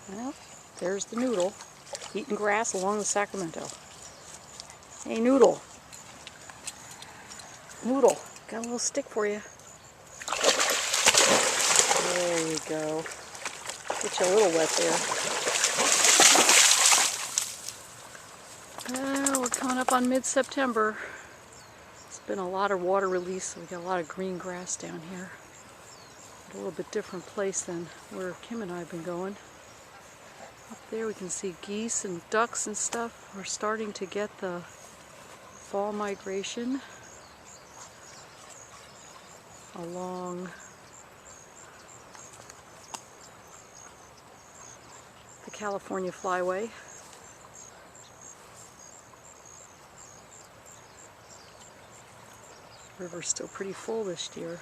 Well, there's the Noodle, eating grass along the Sacramento. Hey, Noodle. Noodle, got a little stick for you. There you go. Get you a little wet there. Well, we're coming up on mid-September. It's been a lot of water release, so we got a lot of green grass down here. A little bit different place than where Kim and I have been going. Up there we can see geese and ducks and stuff. We're starting to get the fall migration along the California Flyway. River's still pretty full this year.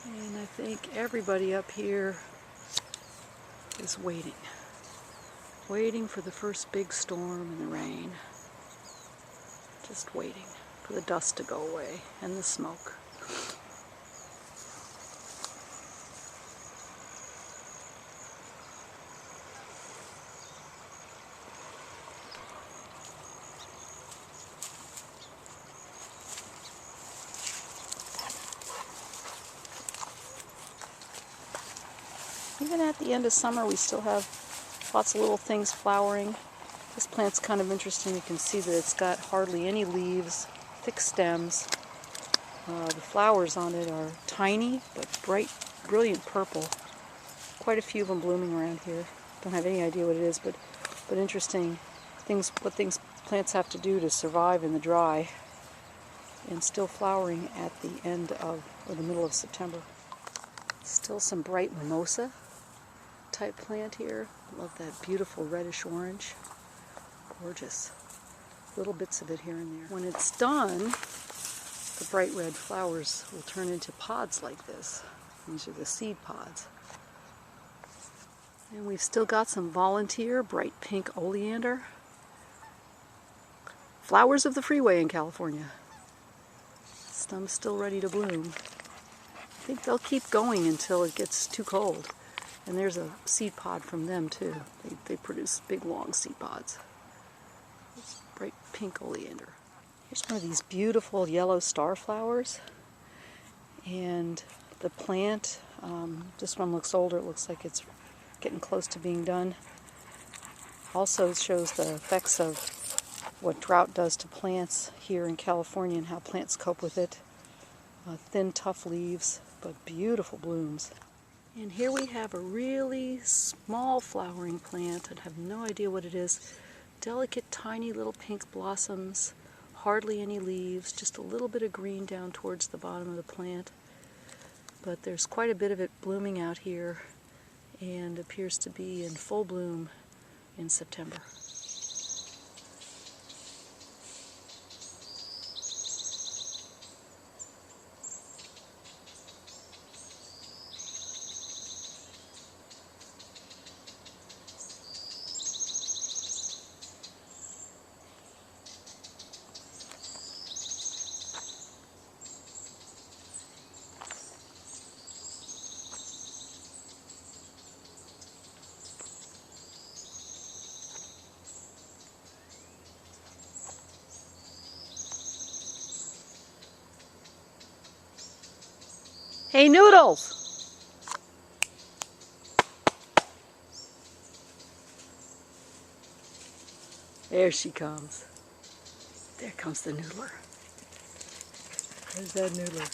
And I think everybody up here is waiting for the first big storm and the rain. Just waiting for the dust to go away and the smoke. Even at the end of summer, we still have lots of little things flowering. This plant's kind of interesting. You can see that it's got hardly any leaves, thick stems. The flowers on it are tiny, but bright, brilliant purple. Quite a few of them blooming around here. Don't have any idea what it is, but interesting what plants have to do to survive in the dry. And still flowering at the end of, or the middle of September. Still some bright mimosa type plant here. Love that beautiful reddish orange. Gorgeous. Little bits of it here and there. When it's done, the bright red flowers will turn into pods like this. These are the seed pods. And we've still got some volunteer bright pink oleander. Flowers of the freeway in California. Some still ready to bloom. I think they'll keep going until it gets too cold. And there's a seed pod from them too. They produce big long seed pods. It's bright pink oleander. Here's one of these beautiful yellow star flowers. And the plant, this one looks older. It looks like it's getting close to being done. Also shows the effects of what drought does to plants here in California and how plants cope with it. Thin, tough leaves, but beautiful blooms. And here we have a really small flowering plant. I have no idea what it is. Delicate, tiny little pink blossoms, hardly any leaves, just a little bit of green down towards the bottom of the plant. But there's quite a bit of it blooming out here and appears to be in full bloom in September. Hey, Noodles! There she comes. There comes the noodler. There's that noodler.